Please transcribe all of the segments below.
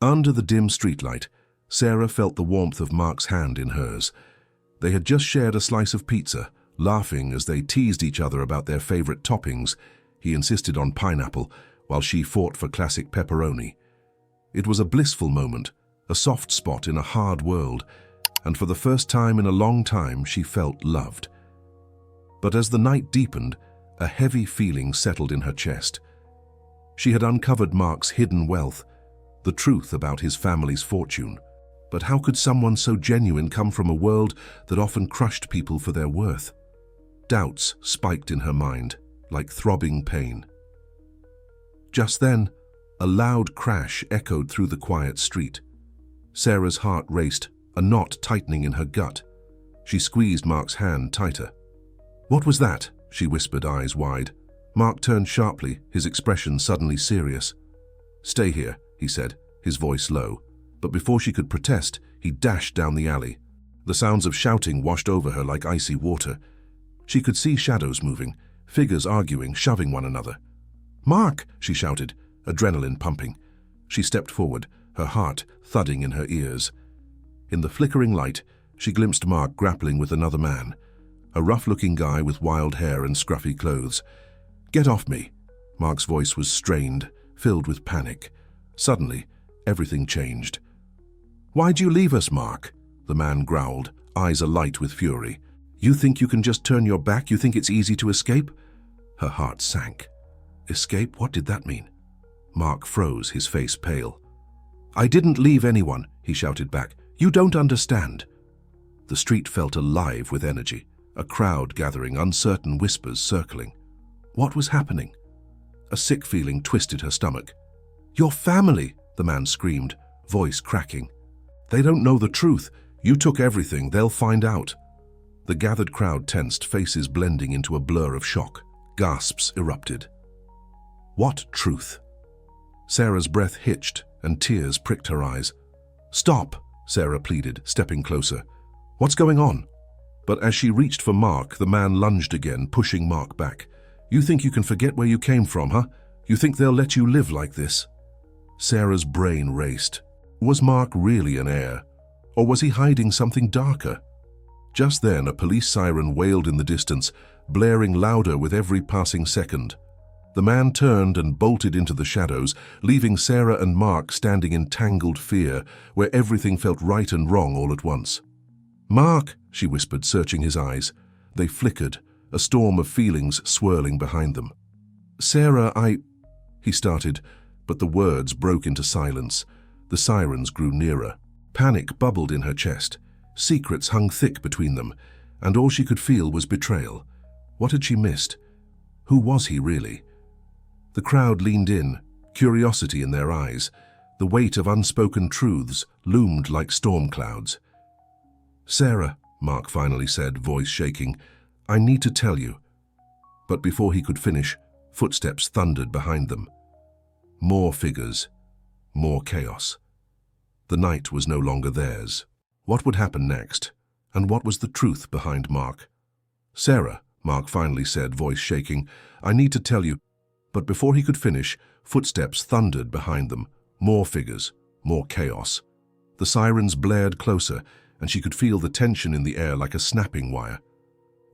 Under the dim streetlight, Sarah felt the warmth of Mark's hand in hers. They had just shared a slice of pizza, laughing as they teased each other about their favorite toppings. He insisted on pineapple, while she fought for classic pepperoni. It was a blissful moment, a soft spot in a hard world, and for the first time in a long time she felt loved. But as the night deepened, a heavy feeling settled in her chest. She had uncovered Mark's hidden wealth, the truth about his family's fortune. But how could someone so genuine come from a world that often crushed people for their worth? Doubts spiked in her mind, like throbbing pain. Just then, a loud crash echoed through the quiet street. Sarah's heart raced, a knot tightening in her gut. She squeezed Mark's hand tighter. "What was that?" she whispered, eyes wide. Mark turned sharply, his expression suddenly serious. "Stay here," he said, his voice low. But before she could protest, he dashed down the alley. The sounds of shouting washed over her like icy water. She could see shadows moving, figures arguing, shoving one another. "Mark!" she shouted, adrenaline pumping. She stepped forward, her heart thudding in her ears. In the flickering light, she glimpsed Mark grappling with another man, a rough-looking guy with wild hair and scruffy clothes. "Get off me!" Mark's voice was strained, filled with panic. Suddenly, everything changed. "Why'd you leave us, Mark?" the man growled, eyes alight with fury. "You think you can just turn your back? You think it's easy to escape?" Her heart sank. Escape? What did that mean? Mark froze, his face pale. "I didn't leave anyone," he shouted back. "You don't understand." The street felt alive with energy, a crowd gathering, uncertain whispers circling. What was happening? A sick feeling twisted her stomach. "Your family!" the man screamed, voice cracking. "They don't know the truth. You took everything. They'll find out." The gathered crowd tensed, faces blending into a blur of shock. Gasps erupted. What truth? Sarah's breath hitched and tears pricked her eyes. "Stop," Sarah pleaded, stepping closer. "What's going on?" But as she reached for Mark, the man lunged again, pushing Mark back. "You think you can forget where you came from, huh? You think they'll let you live like this?" Sarah's brain raced. Was Mark really an heir? Or was he hiding something darker? Just then, a police siren wailed in the distance, blaring louder with every passing second. The man turned and bolted into the shadows, leaving Sarah and Mark standing in tangled fear, where everything felt right and wrong all at once. "Mark," she whispered, searching his eyes. They flickered, a storm of feelings swirling behind them. "Sarah, he started, but the words broke into silence. The sirens grew nearer. Panic bubbled in her chest. Secrets hung thick between them, and all she could feel was betrayal. What had she missed? Who was he really? The crowd leaned in, curiosity in their eyes. The weight of unspoken truths loomed like storm clouds. "Sarah," Mark finally said, voice shaking, "I need to tell you." But before he could finish, footsteps thundered behind them. More figures, more chaos. The night was no longer theirs. What would happen next? And what was the truth behind Mark? "Sarah," Mark finally said, voice shaking, "I need to tell you." But before he could finish, footsteps thundered behind them. More figures, more chaos. The sirens blared closer, and she could feel the tension in the air like a snapping wire.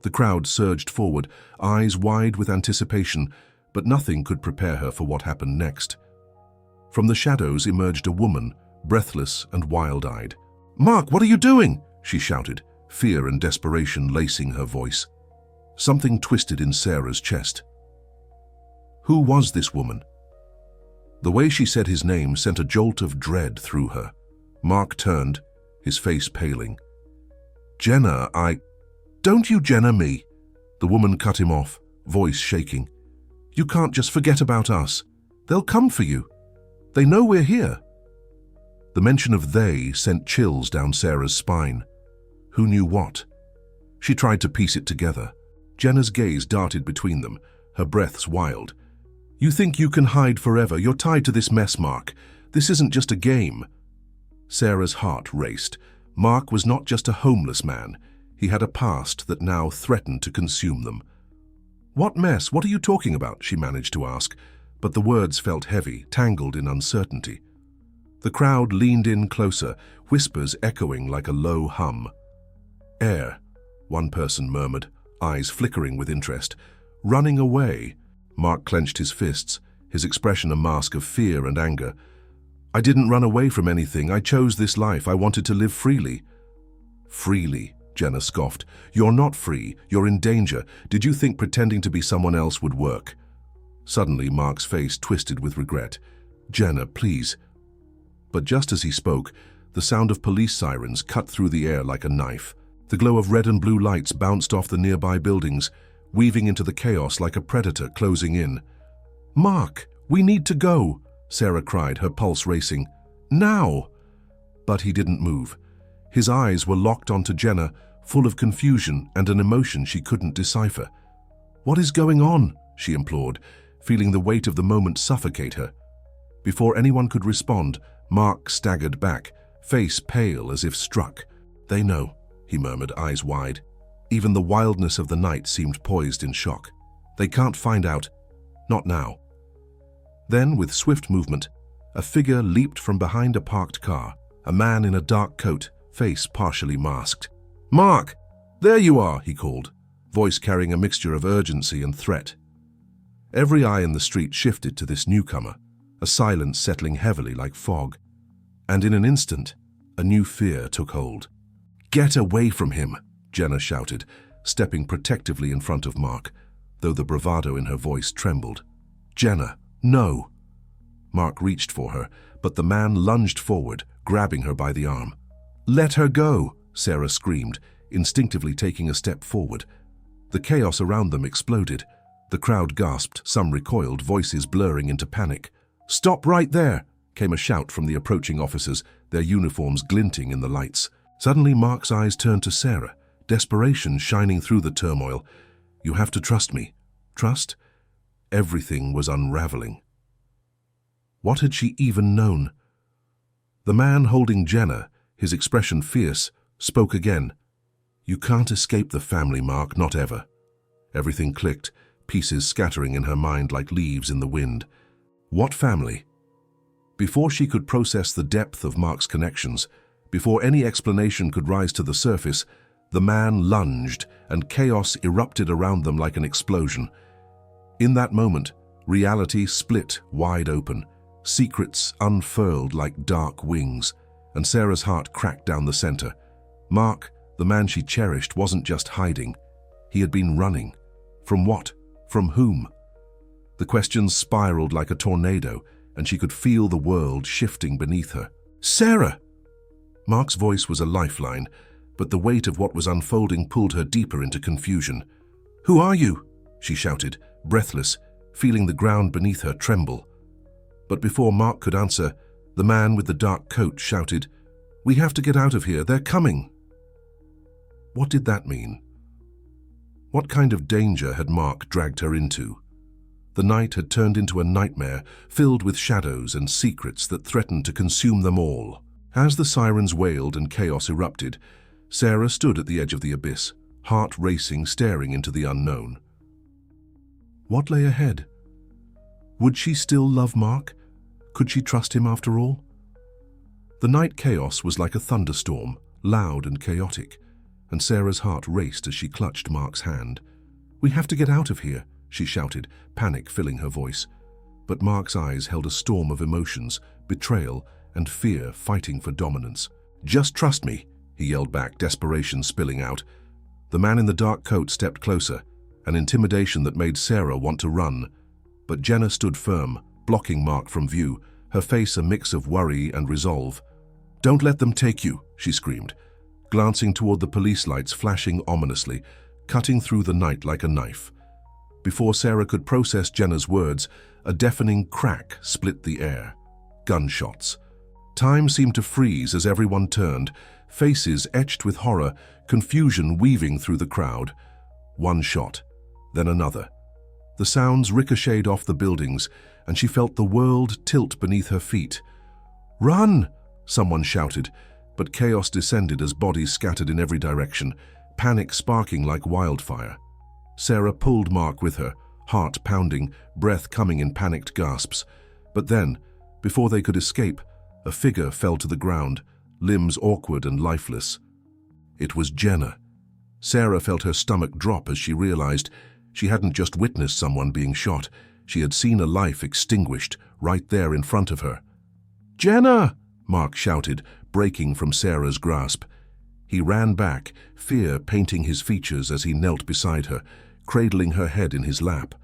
The crowd surged forward, eyes wide with anticipation, but nothing could prepare her for what happened next. From the shadows emerged a woman, breathless and wild-eyed. "Mark, what are you doing?" she shouted, fear and desperation lacing her voice. Something twisted in Sarah's chest. Who was this woman? The way she said his name sent a jolt of dread through her. Mark turned, his face paling. "Jenna, Don't you Jenna me!" The woman cut him off, voice shaking. "You can't just forget about us. They'll come for you. They know we're here." The mention of "they" sent chills down Sarah's spine. Who knew what? She tried to piece it together. Jenna's gaze darted between them, her breaths wild. "You think you can hide forever? You're tied to this mess, Mark. This isn't just a game." Sarah's heart raced. Mark was not just a homeless man. He had a past that now threatened to consume them. "What mess? What are you talking about?" she managed to ask, but the words felt heavy, tangled in uncertainty. The crowd leaned in closer, whispers echoing like a low hum. "Heir," one person murmured, eyes flickering with interest. "Running away." Mark clenched his fists, his expression a mask of fear and anger. "I didn't run away from anything. I chose this life. I wanted to live freely." "Freely," Jenna scoffed. "You're not free. You're in danger. Did you think pretending to be someone else would work?" Suddenly, Mark's face twisted with regret. "Jenna, please." But just as he spoke, the sound of police sirens cut through the air like a knife. The glow of red and blue lights bounced off the nearby buildings, weaving into the chaos like a predator closing in. "Mark, we need to go," Sarah cried, her pulse racing. "Now!" But he didn't move. His eyes were locked onto Jenna, full of confusion and an emotion she couldn't decipher. "What is going on?" she implored, feeling the weight of the moment suffocate her. Before anyone could respond, Mark staggered back, face pale as if struck. "They know," he murmured, eyes wide. Even the wildness of the night seemed poised in shock. "They can't find out. Not now." Then, with swift movement, a figure leaped from behind a parked car, a man in a dark coat, face partially masked. "Mark! There you are!" he called, voice carrying a mixture of urgency and threat. Every eye in the street shifted to this newcomer, a silence settling heavily like fog. And in an instant, a new fear took hold. "Get away from him!" Jenna shouted, stepping protectively in front of Mark, though the bravado in her voice trembled. "Jenna, no!" Mark reached for her, but the man lunged forward, grabbing her by the arm. "Let her go!" Sarah screamed, instinctively taking a step forward. The chaos around them exploded. The crowd gasped, some recoiled, voices blurring into panic. "Stop right there!" came a shout from the approaching officers, their uniforms glinting in the lights. Suddenly Mark's eyes turned to Sarah, desperation shining through the turmoil. "You have to trust me." Trust? Everything was unraveling. What had she even known? The man holding Jenna, his expression fierce, spoke again. "You can't escape the family, Mark, not ever." Everything clicked, pieces scattering in her mind like leaves in the wind. What family? Before she could process the depth of Mark's connections, before any explanation could rise to the surface, the man lunged and chaos erupted around them like an explosion. In that moment, reality split wide open, secrets unfurled like dark wings, and Sarah's heart cracked down the center. Mark, the man she cherished, wasn't just hiding. He had been running. From what? From whom? The questions spiraled like a tornado, and she could feel the world shifting beneath her. "Sarah!" Mark's voice was a lifeline, but the weight of what was unfolding pulled her deeper into confusion. "Who are you?" she shouted, breathless, feeling the ground beneath her tremble. But before Mark could answer, the man with the dark coat shouted, "We have to get out of here. They're coming." What did that mean? What kind of danger had Mark dragged her into? The night had turned into a nightmare, filled with shadows and secrets that threatened to consume them all. As the sirens wailed and chaos erupted, Sarah stood at the edge of the abyss, heart racing, staring into the unknown. What lay ahead? Would she still love Mark? Could she trust him after all? The night chaos was like a thunderstorm, loud and chaotic, and Sarah's heart raced as she clutched Mark's hand. "We have to get out of here," she shouted, panic filling her voice. But Mark's eyes held a storm of emotions, betrayal and fear fighting for dominance. "Just trust me," he yelled back, desperation spilling out. The man in the dark coat stepped closer, an intimidation that made Sarah want to run. But Jenna stood firm, blocking Mark from view, her face a mix of worry and resolve. "Don't let them take you," she screamed, glancing toward the police lights flashing ominously, cutting through the night like a knife. Before Sarah could process Jenna's words, a deafening crack split the air. Gunshots. Time seemed to freeze as everyone turned, faces etched with horror, confusion weaving through the crowd. One shot, then another. The sounds ricocheted off the buildings, and she felt the world tilt beneath her feet. "Run!" someone shouted, but chaos descended as bodies scattered in every direction, panic sparking like wildfire. Sarah pulled Mark with her, heart pounding, breath coming in panicked gasps. But then, before they could escape, A figure fell to the ground, limbs awkward and lifeless. It was Jenna. Sarah felt her stomach drop as she realized she hadn't just witnessed someone being shot, she had seen a life extinguished right there in front of her. "Jenna!" Mark shouted, breaking from Sarah's grasp. He ran back, fear painting his features as he knelt beside her, cradling her head in his lap.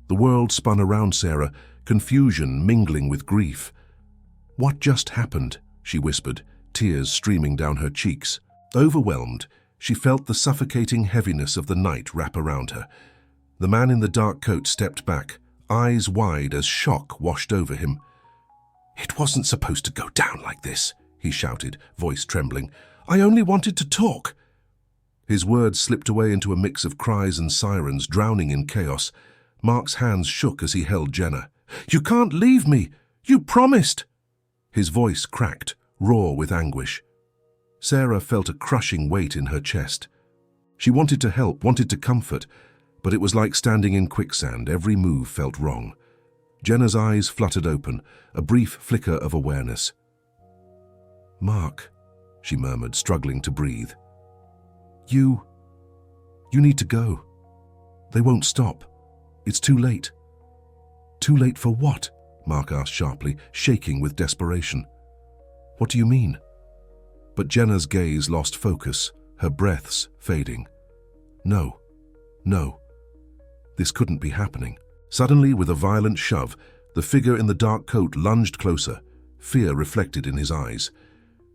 The world spun around Sarah, confusion mingling with grief. "What just happened?" she whispered, tears streaming down her cheeks. Overwhelmed, she felt the suffocating heaviness of the night wrap around her. The man in the dark coat stepped back, eyes wide as shock washed over him. "It wasn't supposed to go down like this," he shouted, voice trembling. "I only wanted to talk." His words slipped away into a mix of cries and sirens, drowning in chaos. Mark's hands shook as he held Jenna. "You can't leave me! You promised!" His voice cracked, raw with anguish. Sarah felt a crushing weight in her chest. She wanted to help, wanted to comfort, but it was like standing in quicksand. Every move felt wrong. Jenna's eyes fluttered open, a brief flicker of awareness. "Mark," she murmured, struggling to breathe. You need to go. They won't stop. It's too late." "Too late for what?" Mark asked sharply, shaking with desperation. "What do you mean?" But Jenna's gaze lost focus, her breaths fading. No. This couldn't be happening. Suddenly, with a violent shove, the figure in the dark coat lunged closer, fear reflected in his eyes.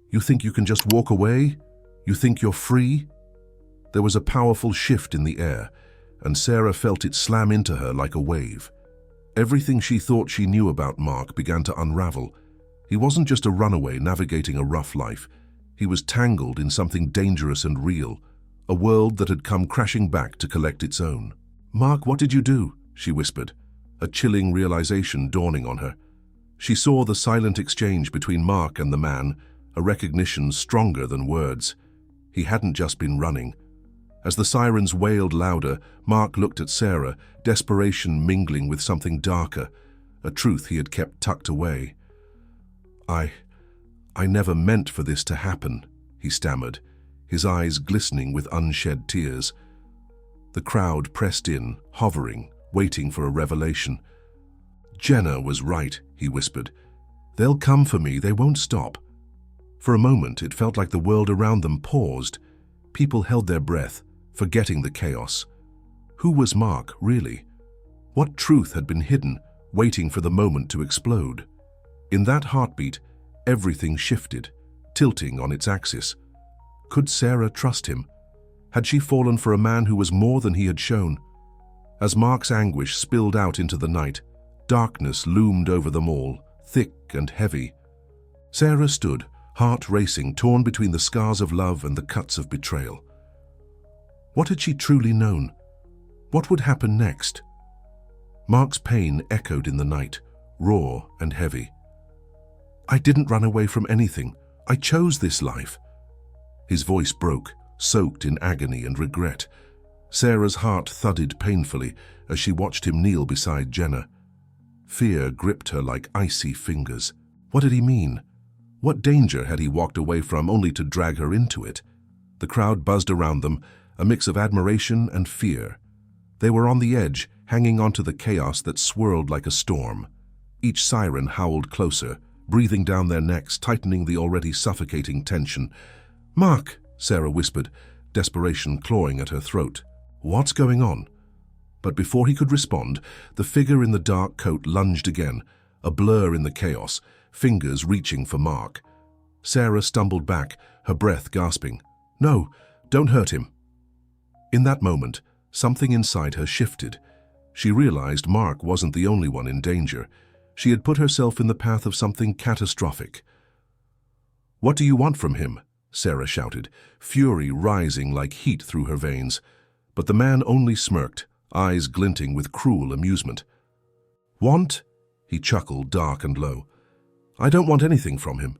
"You think you can just walk away? You think you're free?" There was a powerful shift in the air, and Sarah felt it slam into her like a wave. Everything she thought she knew about Mark began to unravel. He wasn't just a runaway navigating a rough life. He was tangled in something dangerous and real, a world that had come crashing back to collect its own. "Mark, what did you do?" she whispered, a chilling realization dawning on her. She saw the silent exchange between Mark and the man, a recognition stronger than words. He hadn't just been running. As the sirens wailed louder, Mark looked at Sarah, desperation mingling with something darker, a truth he had kept tucked away. I never meant for this to happen," he stammered, his eyes glistening with unshed tears. The crowd pressed in, hovering, waiting for a revelation. "Jenna was right," he whispered. "They'll come for me, they won't stop." For a moment, it felt like the world around them paused. People held their breath, forgetting the chaos. Who was Mark, really? What truth had been hidden, waiting for the moment to explode? In that heartbeat, everything shifted, tilting on its axis. Could Sarah trust him? Had she fallen for a man who was more than he had shown? As Mark's anguish spilled out into the night, darkness loomed over them all, thick and heavy. Sarah stood, heart racing, torn between the scars of love and the cuts of betrayal. What had she truly known? What would happen next? Mark's pain echoed in the night, raw and heavy. "I didn't run away from anything. I chose this life." His voice broke, soaked in agony and regret. Sarah's heart thudded painfully as she watched him kneel beside Jenna. Fear gripped her like icy fingers. What did he mean? What danger had he walked away from only to drag her into it? The crowd buzzed around them, a mix of admiration and fear. They were on the edge, hanging onto the chaos that swirled like a storm. Each siren howled closer, breathing down their necks, tightening the already suffocating tension. "Mark," Sarah whispered, desperation clawing at her throat. "What's going on?" But before he could respond, the figure in the dark coat lunged again, a blur in the chaos, fingers reaching for Mark. Sarah stumbled back, her breath gasping. "No, don't hurt him." In that moment, something inside her shifted. She realized Mark wasn't the only one in danger. She had put herself in the path of something catastrophic. "What do you want from him?" Sarah shouted, fury rising like heat through her veins. But the man only smirked, eyes glinting with cruel amusement. "Want?" He chuckled, dark and low. "I don't want anything from him.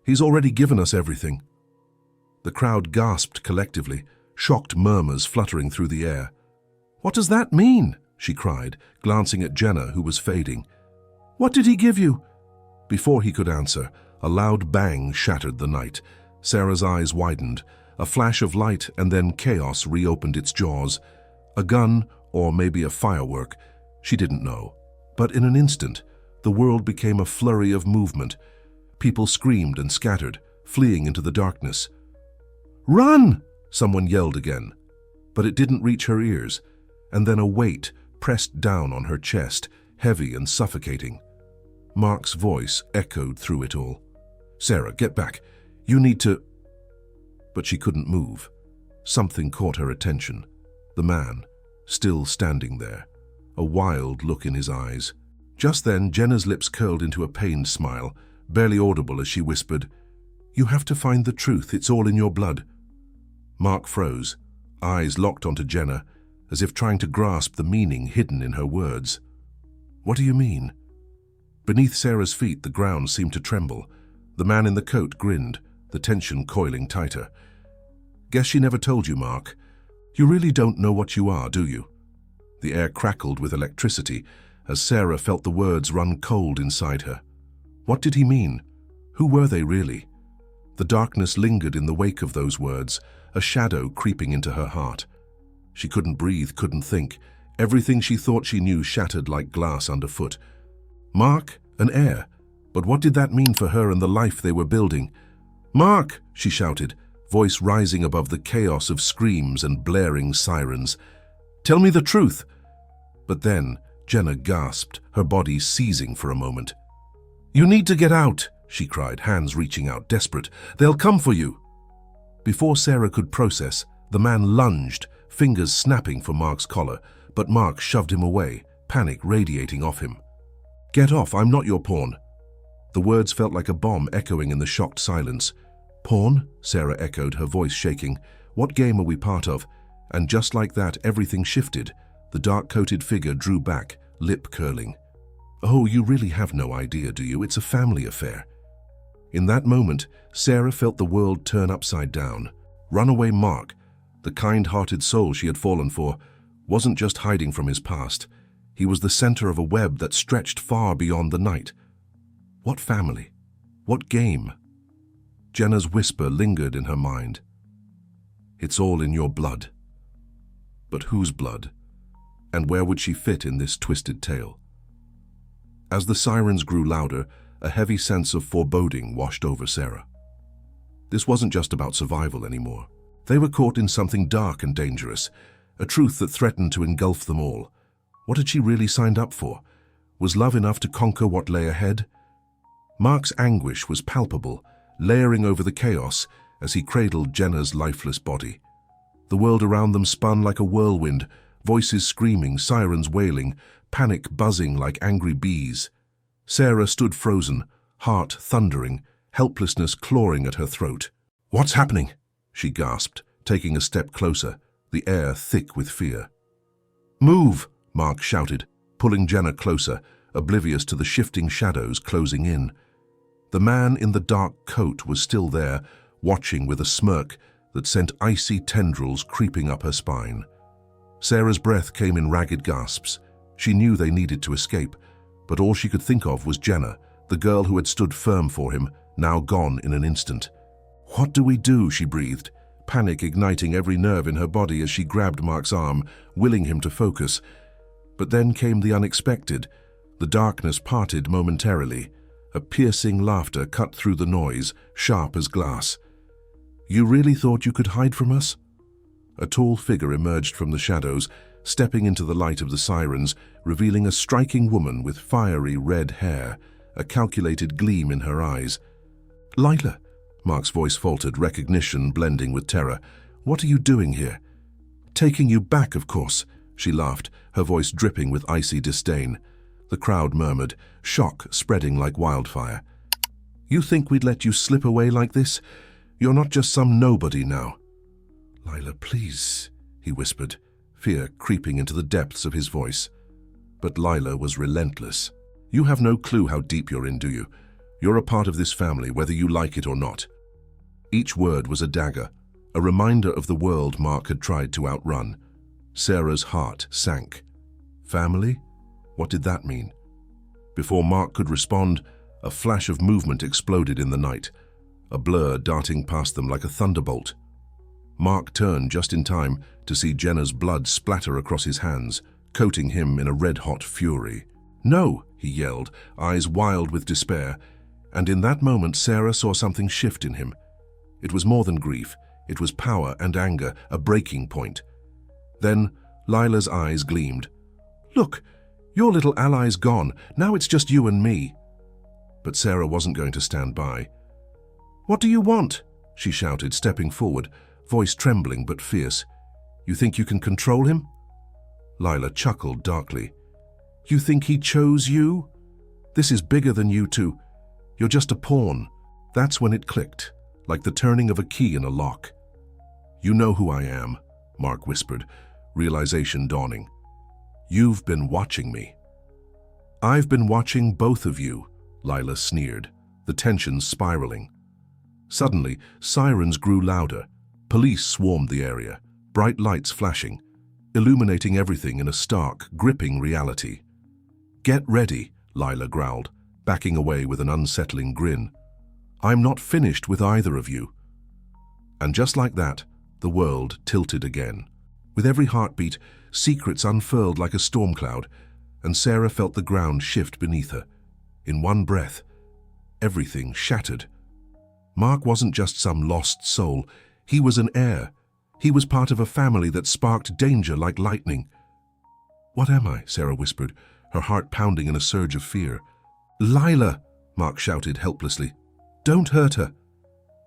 He's already given us everything." The crowd gasped collectively, shocked murmurs fluttering through the air. "What does that mean?" she cried, glancing at Jenna, who was fading. "What did he give you?" Before he could answer, A loud bang shattered the night. Sarah's eyes widened. A flash of light and then chaos reopened its jaws. A gun, or maybe a firework, she didn't know. But in an instant, the world became a flurry of movement. People screamed and scattered, fleeing into the darkness. "Run!" someone yelled again. But it didn't reach her ears, and then a weight pressed down on her chest, heavy and suffocating. Mark's voice echoed through it all. "Sarah, get back. You need to—" But she couldn't move. Something caught her attention. The man, still standing there, a wild look in his eyes. Just then, Jenna's lips curled into a pained smile, barely audible as she whispered, "You have to find the truth. It's all in your blood." Mark froze, eyes locked onto Jenna, as if trying to grasp the meaning hidden in her words. "What do you mean?" Beneath Sarah's feet, the ground seemed to tremble. The man in the coat grinned, the tension coiling tighter. "Guess she never told you, Mark. You really don't know what you are, do you?" The air crackled with electricity as Sarah felt the words run cold inside her. What did he mean? Who were they really? The darkness lingered in the wake of those words, a shadow creeping into her heart. She couldn't breathe, couldn't think. Everything she thought she knew shattered like glass underfoot. Mark, an heir. But what did that mean for her and the life they were building? "Mark!" she shouted, voice rising above the chaos of screams and blaring sirens. "Tell me the truth!" But then, Jenna gasped, her body seizing for a moment. "You need to get out!" she cried, hands reaching out, desperate. "They'll come for you!" Before Sarah could process, the man lunged, fingers snapping for Mark's collar, but Mark shoved him away, panic radiating off him. "Get off, I'm not your pawn." The words felt like a bomb echoing in the shocked silence. "Pawn?" Sarah echoed, her voice shaking. "What game are we part of?" And just like that, everything shifted. The dark-coated figure drew back, lip curling. "Oh, you really have no idea, do you? It's a family affair." In that moment, Sarah felt the world turn upside down. Runaway Mark, the kind-hearted soul she had fallen for, wasn't just hiding from his past. He was the center of a web that stretched far beyond the night. What family? What game? Jenna's whisper lingered in her mind. "It's all in your blood." But whose blood? And where would she fit in this twisted tale? As the sirens grew louder, a heavy sense of foreboding washed over Sarah. This wasn't just about survival anymore. They were caught in something dark and dangerous, a truth that threatened to engulf them all. What had she really signed up for? Was love enough to conquer what lay ahead? Mark's anguish was palpable, layering over the chaos as he cradled Jenna's lifeless body. The world around them spun like a whirlwind, voices screaming, sirens wailing, panic buzzing like angry bees. Sarah stood frozen, heart thundering, helplessness clawing at her throat. "What's happening?" she gasped, taking a step closer, the air thick with fear. "Move!" Mark shouted, pulling Jenna closer, oblivious to the shifting shadows closing in. The man in the dark coat was still there, watching with a smirk that sent icy tendrils creeping up her spine. Sarah's breath came in ragged gasps. She knew they needed to escape, but all she could think of was Jenna, the girl who had stood firm for him, now gone in an instant. "What do we do?" she breathed, panic igniting every nerve in her body as she grabbed Mark's arm, willing him to focus. But then came the unexpected. The darkness parted momentarily. A piercing laughter cut through the noise, sharp as glass. "You really thought you could hide from us?" A tall figure emerged from the shadows, stepping into the light of the sirens, revealing a striking woman with fiery red hair, a calculated gleam in her eyes. "Lila," Mark's voice faltered, recognition blending with terror. "What are you doing here?" "Taking you back, of course," she laughed, her voice dripping with icy disdain. The crowd murmured, shock spreading like wildfire. "You think we'd let you slip away like this? You're not just some nobody now." "Lila, please," he whispered, fear creeping into the depths of his voice. But Lila was relentless. "You have no clue how deep you're in, do you? You're a part of this family, whether you like it or not." Each word was a dagger, a reminder of the world Mark had tried to outrun. Sarah's heart sank. Family? What did that mean? Before Mark could respond, A flash of movement exploded in the night, a blur darting past them like a thunderbolt. Mark turned just in time to see Jenna's blood splatter across his hands, coating him in a red-hot fury. "No!" he yelled, eyes wild with despair, and in that moment Sarah saw something shift in him. It was more than grief, it was power and anger, a breaking point. Then Lila's eyes gleamed. "Look, your little ally's gone, now it's just you and me." But Sarah wasn't going to stand by. "What do you want?" she shouted, stepping forward, voice trembling but fierce. "You think you can control him?" Lila chuckled darkly. "You think he chose you? This is bigger than you two. You're just a pawn." That's when it clicked, like the turning of a key in a lock. "You know who I am," Mark whispered, realization dawning. "You've been watching me." "I've been watching both of you," Lila sneered, the tension spiraling. Suddenly, sirens grew louder. Police swarmed the area, bright lights flashing, illuminating everything in a stark, gripping reality. "Get ready," Lila growled, backing away with an unsettling grin. "I'm not finished with either of you." And just like that, the world tilted again. With every heartbeat, secrets unfurled like a storm cloud, and Sarah felt the ground shift beneath her. In one breath, everything shattered. Mark wasn't just some lost soul, he was an heir. He was part of a family that sparked danger like lightning. "What am I?" Sarah whispered, her heart pounding in a surge of fear. "Lila!" Mark shouted helplessly. "Don't hurt her!"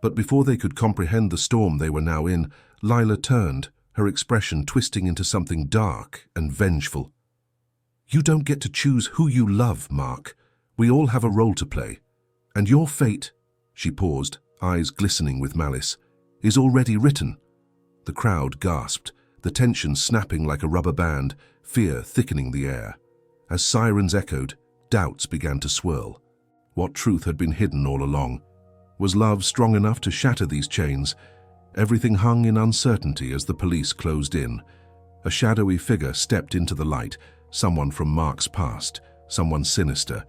But before they could comprehend the storm they were now in, Lila turned, her expression twisting into something dark and vengeful. "You don't get to choose who you love, Mark. We all have a role to play. And your fate," she paused, eyes glistening with malice, "is already written." The crowd gasped, the tension snapping like a rubber band, fear thickening the air. As sirens echoed, doubts began to swirl. What truth had been hidden all along? Was love strong enough to shatter these chains? Everything hung in uncertainty as the police closed in. A shadowy figure stepped into the light, someone from Mark's past, someone sinister,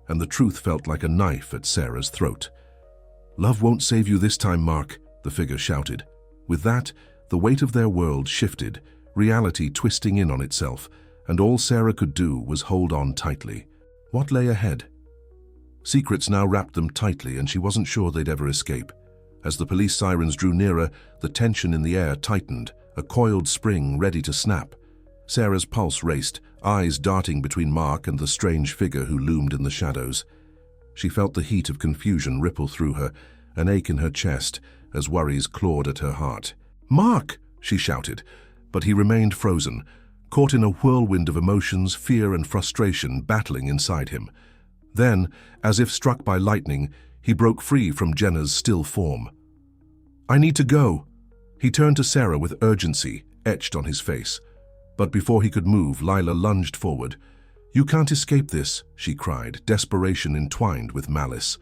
and the truth felt like a knife at Sarah's throat. "Love won't save you this time, Mark," the figure shouted. With that, the weight of their world shifted, reality twisting in on itself, and all Sarah could do was hold on tightly. What lay ahead? Secrets now wrapped them tightly, and she wasn't sure they'd ever escape. As the police sirens drew nearer, the tension in the air tightened, a coiled spring ready to snap. Sarah's pulse raced, eyes darting between Mark and the strange figure who loomed in the shadows. She felt the heat of confusion ripple through her, an ache in her chest as worries clawed at her heart. "Mark!" she shouted, but he remained frozen, caught in a whirlwind of emotions, fear and frustration battling inside him. Then, as if struck by lightning, he broke free from Jenna's still form. "I need to go." He turned to Sarah with urgency etched on his face. But before he could move, Lila lunged forward. "You can't escape this," she cried, desperation entwined with malice.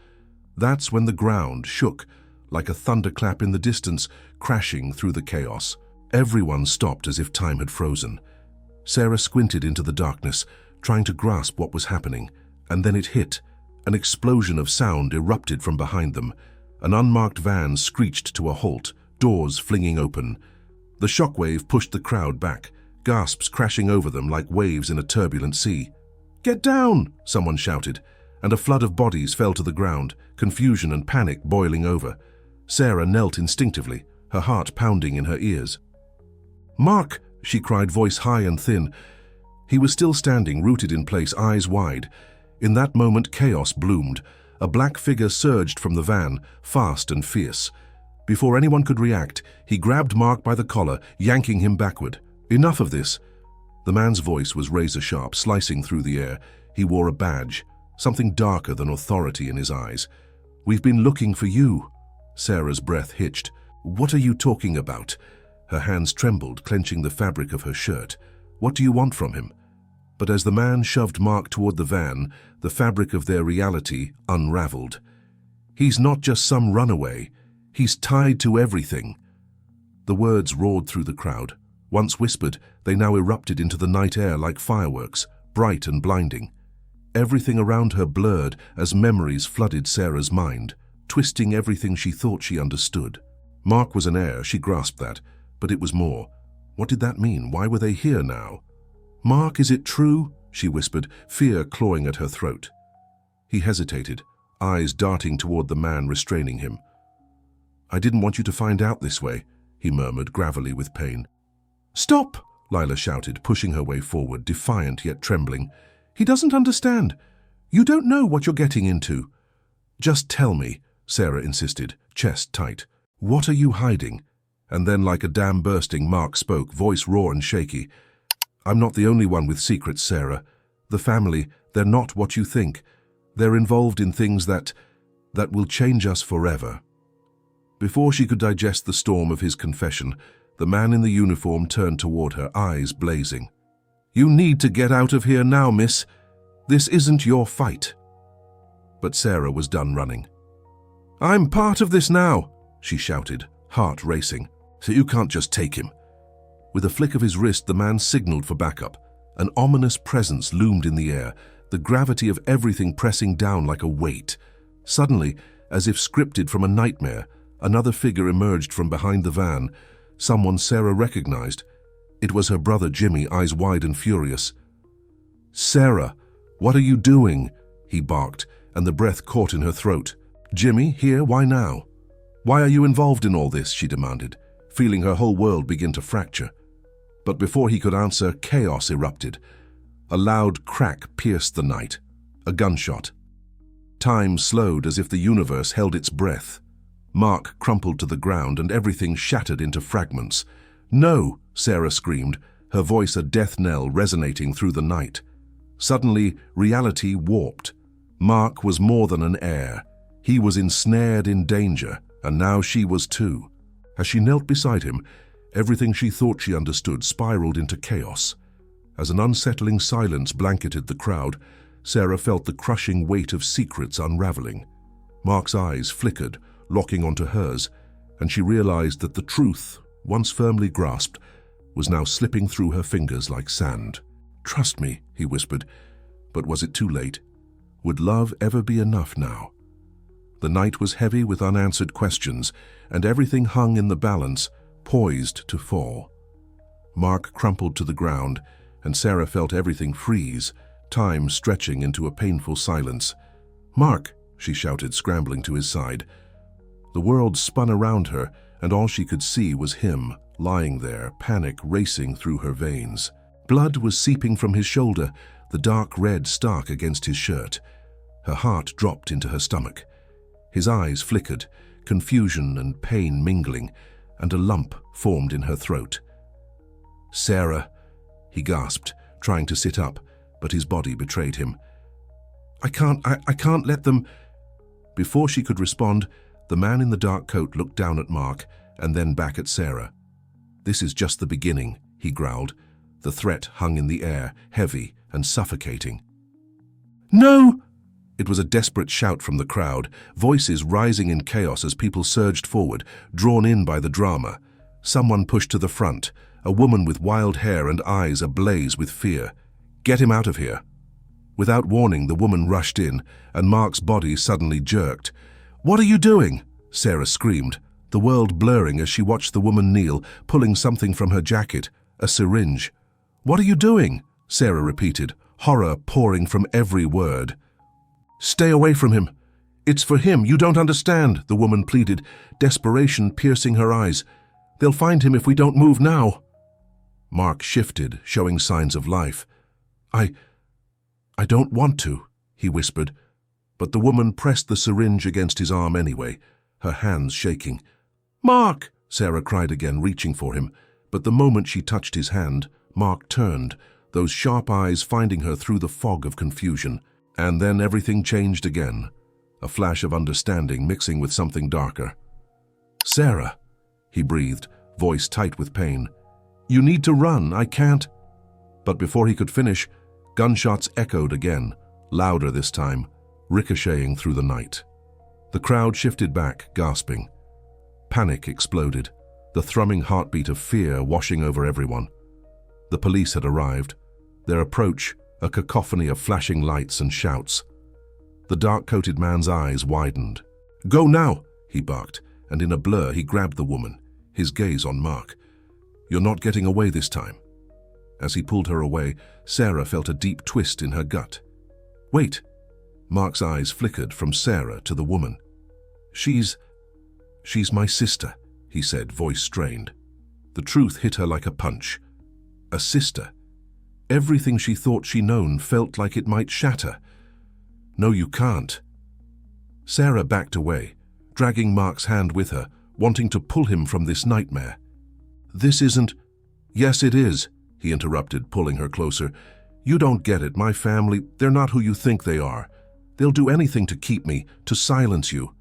That's when the ground shook, like a thunderclap in the distance, crashing through the chaos. Everyone stopped as if time had frozen. Sarah squinted into the darkness, trying to grasp what was happening, and then it hit. An explosion of sound erupted from behind them. An unmarked van screeched to a halt, doors flinging open. The shockwave pushed the crowd back, gasps crashing over them like waves in a turbulent sea. "Get down!" someone shouted, and a flood of bodies fell to the ground, confusion and panic boiling over. Sarah knelt instinctively, her heart pounding in her ears. "Mark!" she cried, voice high and thin. He was still standing, rooted in place, eyes wide. In that moment, chaos bloomed. A black figure surged from the van, fast and fierce. Before anyone could react, he grabbed Mark by the collar, yanking him backward. "Enough of this." The man's voice was razor-sharp, slicing through the air. He wore a badge, something darker than authority in his eyes. "We've been looking for you." Sarah's breath hitched. "What are you talking about?" Her hands trembled, clenching the fabric of her shirt. "What do you want from him?" But as the man shoved Mark toward the van, the fabric of their reality unraveled. "He's not just some runaway. He's tied to everything." The words roared through the crowd. Once whispered, they now erupted into the night air like fireworks, bright and blinding. Everything around her blurred as memories flooded Sarah's mind, twisting everything she thought she understood. Mark was an heir, she grasped that, but it was more. What did that mean? Why were they here now? "Mark, is it true?" she whispered, fear clawing at her throat. He hesitated, eyes darting toward the man restraining him. "I didn't want you to find out this way," he murmured, gravelly with pain. "Stop!" Lila shouted, pushing her way forward, defiant yet trembling. "He doesn't understand. You don't know what you're getting into." "Just tell me," Sarah insisted, chest tight. "What are you hiding?" And then, like a dam bursting, Mark spoke, voice raw and shaky. "I'm not the only one with secrets, Sarah. The family, they're not what you think. They're involved in things that will change us forever." Before she could digest the storm of his confession, the man in the uniform turned toward her, eyes blazing. "You need to get out of here now, miss. This isn't your fight." But Sarah was done running. "I'm part of this now," she shouted, heart racing. "So you can't just take him." With a flick of his wrist, the man signaled for backup. An ominous presence loomed in the air, the gravity of everything pressing down like a weight. Suddenly, as if scripted from a nightmare, another figure emerged from behind the van, someone Sarah recognized. It was her brother Jimmy, eyes wide and furious. "Sarah, what are you doing?" he barked, and the breath caught in her throat. "Jimmy, here, why now? Why are you involved in all this?" she demanded, feeling her whole world begin to fracture. But before he could answer, chaos erupted. A loud crack pierced the night. A gunshot. Time slowed as if the universe held its breath. Mark crumpled to the ground and everything shattered into fragments. "No!" Sarah screamed, her voice a death knell resonating through the night. Suddenly, reality warped. Mark was more than an heir. He was ensnared in danger, and now she was too. As she knelt beside him, everything she thought she understood spiraled into chaos. As an unsettling silence blanketed the crowd, Sarah felt the crushing weight of secrets unraveling. Mark's eyes flickered, locking onto hers, and she realized that the truth, once firmly grasped, was now slipping through her fingers like sand. "Trust me," he whispered, but was it too late? Would love ever be enough now? The night was heavy with unanswered questions, and everything hung in the balance, poised to fall. Mark crumpled to the ground, and Sarah felt everything freeze, time stretching into a painful silence. "Mark!" she shouted, scrambling to his side. The world spun around her, and all she could see was him, lying there, panic racing through her veins. Blood was seeping from his shoulder, the dark red stark against his shirt. Her heart dropped into her stomach. His eyes flickered, confusion and pain mingling, and a lump formed in her throat. "Sarah," he gasped, trying to sit up, but his body betrayed him. I can't let them..." Before she could respond, the man in the dark coat looked down at Mark and then back at Sarah. "This is just the beginning," he growled. The threat hung in the air, heavy and suffocating. "No!" It was a desperate shout from the crowd, voices rising in chaos as people surged forward, drawn in by the drama. Someone pushed to the front, a woman with wild hair and eyes ablaze with fear. "Get him out of here." Without warning, the woman rushed in, and Mark's body suddenly jerked. "What are you doing?" Sarah screamed, the world blurring as she watched the woman kneel, pulling something from her jacket, a syringe. "What are you doing?" Sarah repeated, horror pouring from every word. "Stay away from him. It's for him. You don't understand," the woman pleaded, desperation piercing her eyes. "They'll find him if we don't move now." Mark shifted, showing signs of life. I don't want to," he whispered, but the woman pressed the syringe against his arm anyway, her hands shaking. "Mark!" Sarah cried again, reaching for him, but the moment she touched his hand, Mark turned, those sharp eyes finding her through the fog of confusion. And then everything changed again, a flash of understanding mixing with something darker. "Sarah," he breathed, voice tight with pain. "You need to run, I can't..." But before he could finish, gunshots echoed again, louder this time, ricocheting through the night. The crowd shifted back, gasping. Panic exploded, the thrumming heartbeat of fear washing over everyone. The police had arrived, their approach a cacophony of flashing lights and shouts. The dark-coated man's eyes widened. "Go now!" he barked, and in a blur he grabbed the woman, his gaze on Mark. "You're not getting away this time." As he pulled her away, Sarah felt a deep twist in her gut. "Wait!" Mark's eyes flickered from Sarah to the woman. She's my sister," he said, voice strained. The truth hit her like a punch. A sister. Everything she thought she known felt like it might shatter. "No, you can't." Sarah backed away, dragging Mark's hand with her, wanting to pull him from this nightmare. "This isn't—" "Yes, it is," he interrupted, pulling her closer. "You don't get it. My family, they're not who you think they are. They'll do anything to keep me, to silence you."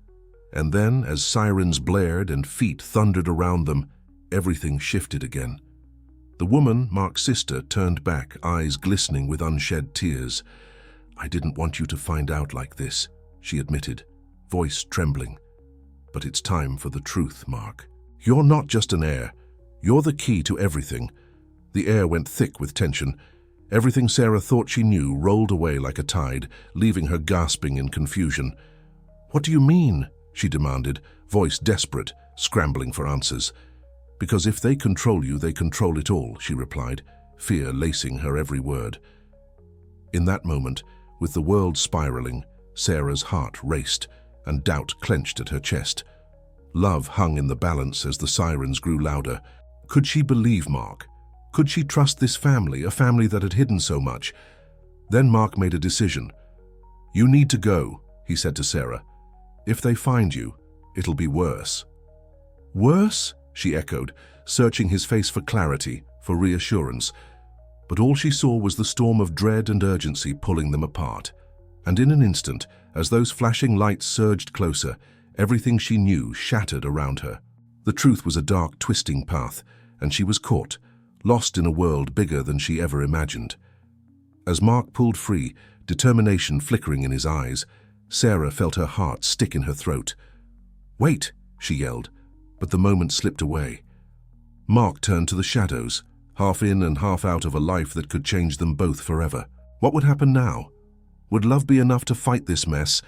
And then, as sirens blared and feet thundered around them, everything shifted again. The woman, Mark's sister, turned back, eyes glistening with unshed tears. "I didn't want you to find out like this," she admitted, voice trembling. "But it's time for the truth, Mark. You're not just an heir. You're the key to everything." The air went thick with tension. Everything Sarah thought she knew rolled away like a tide, leaving her gasping in confusion. "What do you mean?" she demanded, voice desperate, scrambling for answers. "Because if they control you, they control it all," she replied, fear lacing her every word. In that moment, with the world spiraling, Sarah's heart raced, and doubt clenched at her chest. Love hung in the balance as the sirens grew louder. Could she believe Mark? Could she trust this family, a family that had hidden so much? Then Mark made a decision. "You need to go," he said to Sarah. "If they find you, it'll be worse." "Worse?" she echoed, searching his face for clarity, for reassurance. But all she saw was the storm of dread and urgency pulling them apart. And in an instant, as those flashing lights surged closer, everything she knew shattered around her. The truth was a dark, twisting path, and she was caught, lost in a world bigger than she ever imagined. As Mark pulled free, determination flickering in his eyes, Sarah felt her heart stick in her throat. "Wait!" she yelled, but the moment slipped away. Mark turned to the shadows, half in and half out of a life that could change them both forever. What would happen now? Would love be enough to fight this mess?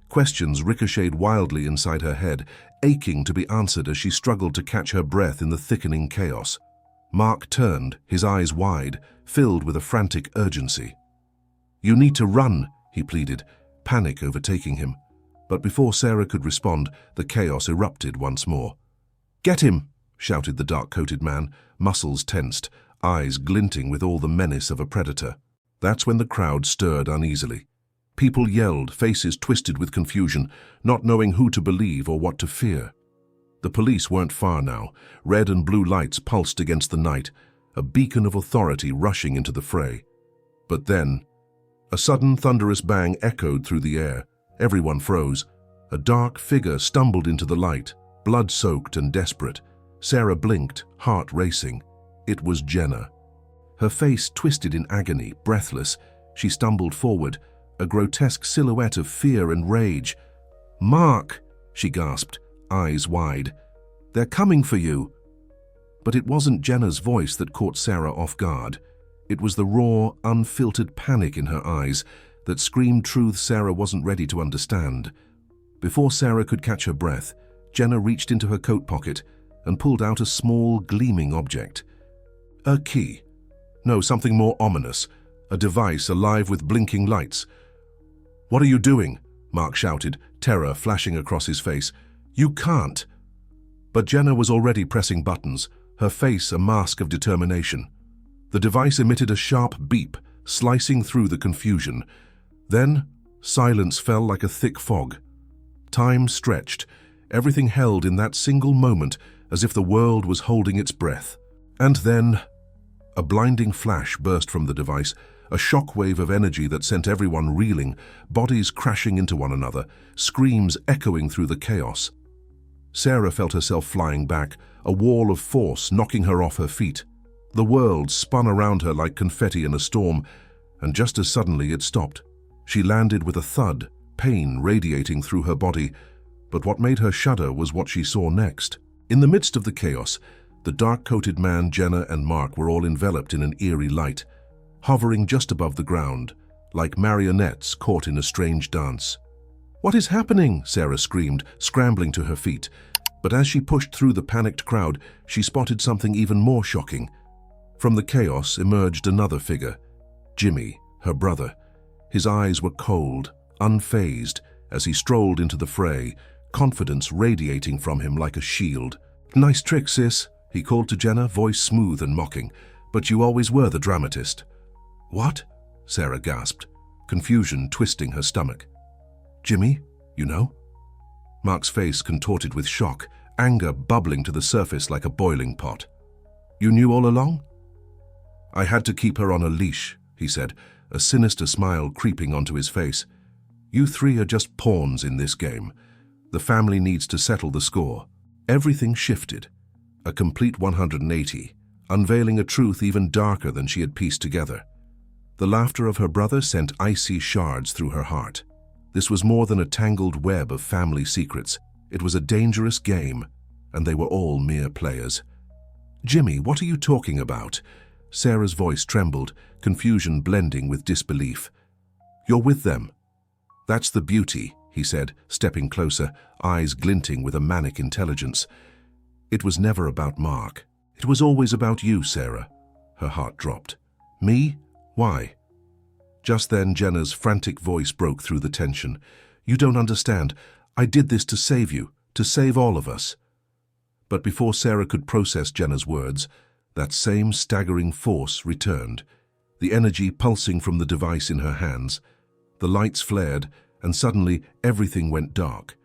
Questions ricocheted wildly inside her head, aching to be answered as she struggled to catch her breath in the thickening chaos. Mark turned, his eyes wide, filled with a frantic urgency. "You need to run," he pleaded, panic overtaking him. But before Sarah could respond, the chaos erupted once more. "Get him!" shouted the dark-coated man, muscles tensed, eyes glinting with all the menace of a predator. That's when the crowd stirred uneasily. People yelled, faces twisted with confusion, not knowing who to believe or what to fear. The police weren't far now. Red and blue lights pulsed against the night, a beacon of authority rushing into the fray. But then, a sudden thunderous bang echoed through the air. Everyone froze. A dark figure stumbled into the light, blood-soaked and desperate. Sarah blinked, heart racing. It was Jenna. Her face twisted in agony, breathless. She stumbled forward, a grotesque silhouette of fear and rage. "Mark!" she gasped, eyes wide. "They're coming for you!" But it wasn't Jenna's voice that caught Sarah off guard. It was the raw, unfiltered panic in her eyes that screamed truths Sarah wasn't ready to understand. Before Sarah could catch her breath, Jenna reached into her coat pocket and pulled out a small, gleaming object. A key. No, something more ominous. A device alive with blinking lights. "What are you doing?" Mark shouted, terror flashing across his face. "You can't!" But Jenna was already pressing buttons, her face a mask of determination. The device emitted a sharp beep, slicing through the confusion. Then, silence fell like a thick fog. Time stretched, everything held in that single moment as if the world was holding its breath. And then, a blinding flash burst from the device, a shockwave of energy that sent everyone reeling, bodies crashing into one another, screams echoing through the chaos. Sarah felt herself flying back, a wall of force knocking her off her feet. The world spun around her like confetti in a storm, and just as suddenly it stopped. She landed with a thud, pain radiating through her body, but what made her shudder was what she saw next. In the midst of the chaos, the dark-coated man, Jenna, and Mark were all enveloped in an eerie light. hovering just above the ground, like marionettes caught in a strange dance. "What is happening?" Sarah screamed, scrambling to her feet. But as she pushed through the panicked crowd, she spotted something even more shocking. From the chaos emerged another figure, Jimmy, her brother. His eyes were cold, unfazed, as he strolled into the fray, confidence radiating from him like a shield. "Nice trick, sis," he called to Jenna, voice smooth and mocking. "But you always were the dramatist." "What?" Sarah gasped, confusion twisting her stomach. "Jimmy, you know?" Mark's face contorted with shock, anger bubbling to the surface like a boiling pot. "You knew all along?" "I had to keep her on a leash," he said, a sinister smile creeping onto his face. "You three are just pawns in this game. The family needs to settle the score." Everything shifted, a complete 180, unveiling a truth even darker than she had pieced together. The laughter of her brother sent icy shards through her heart. This was more than a tangled web of family secrets. It was a dangerous game, and they were all mere players. "Jimmy, what are you talking about?" Sarah's voice trembled, confusion blending with disbelief. "You're with them." "That's the beauty," he said, stepping closer, eyes glinting with a manic intelligence. "It was never about Mark. It was always about you, Sarah." Her heart dropped. "Me? Why?" Just then, Jenna's frantic voice broke through the tension. "You don't understand. I did this to save you, to save all of us." But before Sarah could process Jenna's words, that same staggering force returned, the energy pulsing from the device in her hands. The lights flared, and suddenly everything went dark.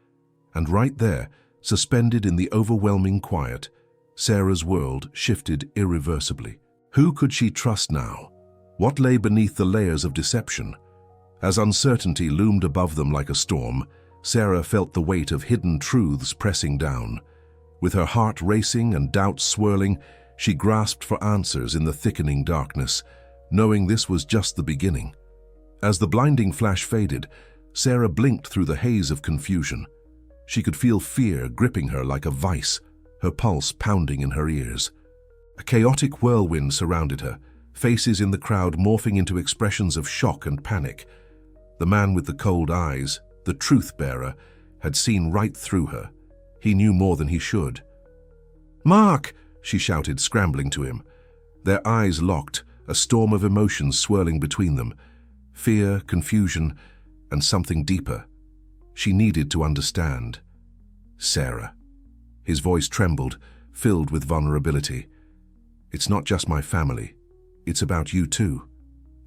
And right there, suspended in the overwhelming quiet, Sarah's world shifted irreversibly. Who could she trust now? What lay beneath the layers of deception? As uncertainty loomed above them like a storm, Sarah felt the weight of hidden truths pressing down. With her heart racing and doubts swirling, she grasped for answers in the thickening darkness, knowing this was just the beginning. As the blinding flash faded, Sarah blinked through the haze of confusion. She could feel fear gripping her like a vice, her pulse pounding in her ears. A chaotic whirlwind surrounded her, faces in the crowd morphing into expressions of shock and panic. The man with the cold eyes, the truth-bearer, had seen right through her. He knew more than he should. "Mark!" she shouted, scrambling to him. Their eyes locked, a storm of emotions swirling between them. Fear, confusion, and something deeper. She needed to understand. "Sarah." His voice trembled, filled with vulnerability. "It's not just my family. It's about you too.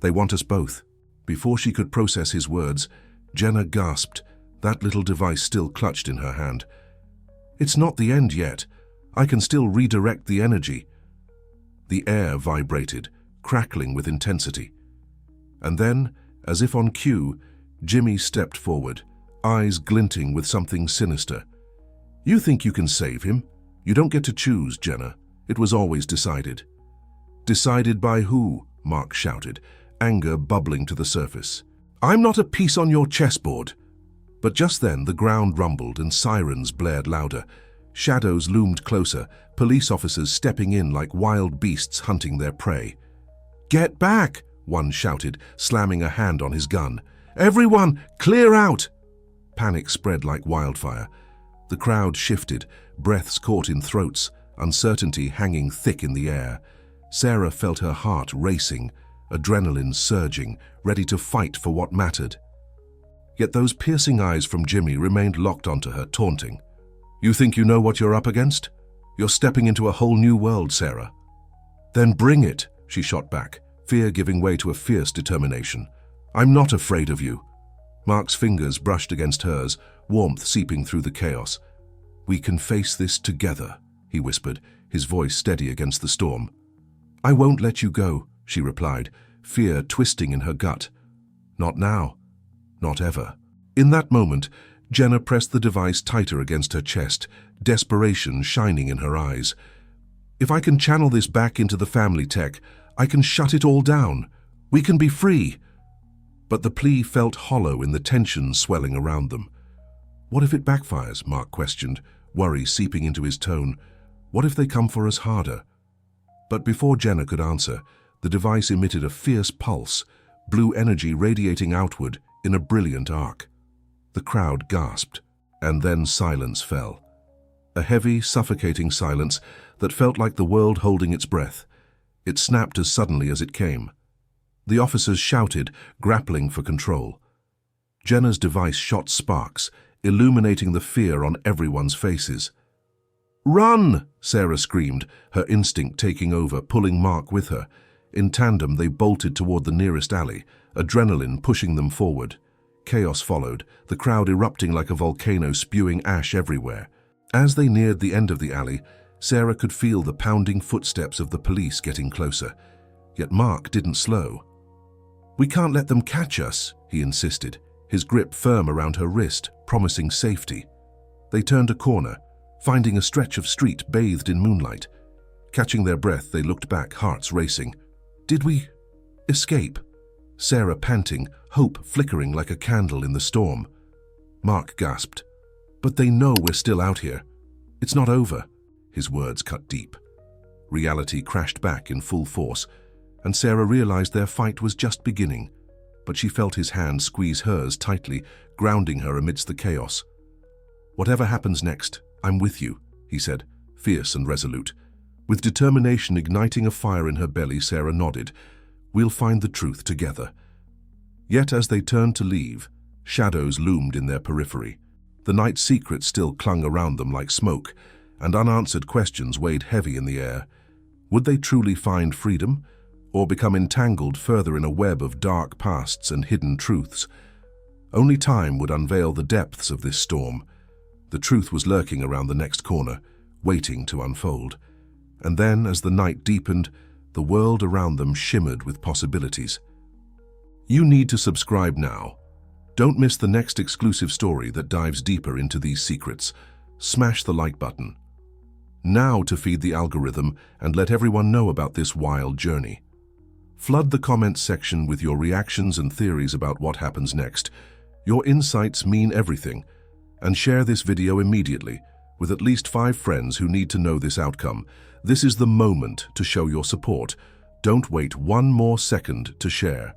They want us both." Before she could process his words, Jenna gasped, that little device still clutched in her hand. "It's not the end yet. I can still redirect the energy." The air vibrated, crackling with intensity. And then, as if on cue, Jimmy stepped forward, eyes glinting with something sinister. "You think you can save him? You don't get to choose, Jenna. It was always decided." "Decided by who?" Mark shouted, anger bubbling to the surface. "I'm not a piece on your chessboard." But just then the ground rumbled and sirens blared louder. Shadows loomed closer, police officers stepping in like wild beasts hunting their prey. "Get back!" one shouted, slamming a hand on his gun. "Everyone, clear out!" Panic spread like wildfire. The crowd shifted, breaths caught in throats, uncertainty hanging thick in the air. Sarah felt her heart racing, adrenaline surging, ready to fight for what mattered. Yet those piercing eyes from Jimmy remained locked onto her, taunting. "You think you know what you're up against? You're stepping into a whole new world, Sarah." "Then bring it," she shot back, fear giving way to a fierce determination. "I'm not afraid of you." Mark's fingers brushed against hers, warmth seeping through the chaos. "We can face this together," he whispered, his voice steady against the storm. "I won't let you go," she replied, fear twisting in her gut. "Not now. Not ever." In that moment, Jenna pressed the device tighter against her chest, desperation shining in her eyes. "If I can channel this back into the family tech, I can shut it all down. We can be free." But the plea felt hollow in the tension swelling around them. "What if it backfires?" Mark questioned, worry seeping into his tone. "What if they come for us harder?" But before Jenna could answer, The device emitted a fierce pulse, blue energy radiating outward in a brilliant arc. The crowd gasped, and then silence fell. A heavy, suffocating silence that felt like the world holding its breath. It snapped as suddenly as it came. The officers shouted, grappling for control. Jenna's device shot sparks, illuminating the fear on everyone's faces. "Run!" Sarah screamed, her instinct taking over, pulling Mark with her. In tandem, they bolted toward the nearest alley, adrenaline pushing them forward. Chaos followed, the crowd erupting like a volcano, spewing ash everywhere. As they neared the end of the alley, Sarah could feel the pounding footsteps of the police getting closer. Yet Mark didn't slow. "We can't let them catch us," he insisted, his grip firm around her wrist, promising safety. They turned a corner, finding a stretch of street bathed in moonlight. Catching their breath, they looked back, hearts racing. "Did we escape?" Sarah panting, hope flickering like a candle in the storm. Mark gasped. "But they know we're still out here. It's not over." His words cut deep. Reality crashed back in full force, and Sarah realized their fight was just beginning. But she felt his hand squeeze hers tightly, grounding her amidst the chaos. "Whatever happens next, I'm with you," he said, fierce and resolute. With determination igniting a fire in her belly, Sarah nodded. "We'll find the truth together." Yet as they turned to leave, shadows loomed in their periphery. The night's secret still clung around them like smoke, and unanswered questions weighed heavy in the air. Would they truly find freedom, or become entangled further in a web of dark pasts and hidden truths? Only time would unveil the depths of this storm. The truth was lurking around the next corner, waiting to unfold. And then, as the night deepened, the world around them shimmered with possibilities. You need to subscribe now. Don't miss the next exclusive story that dives deeper into these secrets. Smash the like button now to feed the algorithm and let everyone know about this wild journey. Flood the comments section with your reactions and theories about what happens next. Your insights mean everything. And share this video immediately with at least 5 friends who need to know this outcome. This is the moment to show your support. Don't wait one more second to share.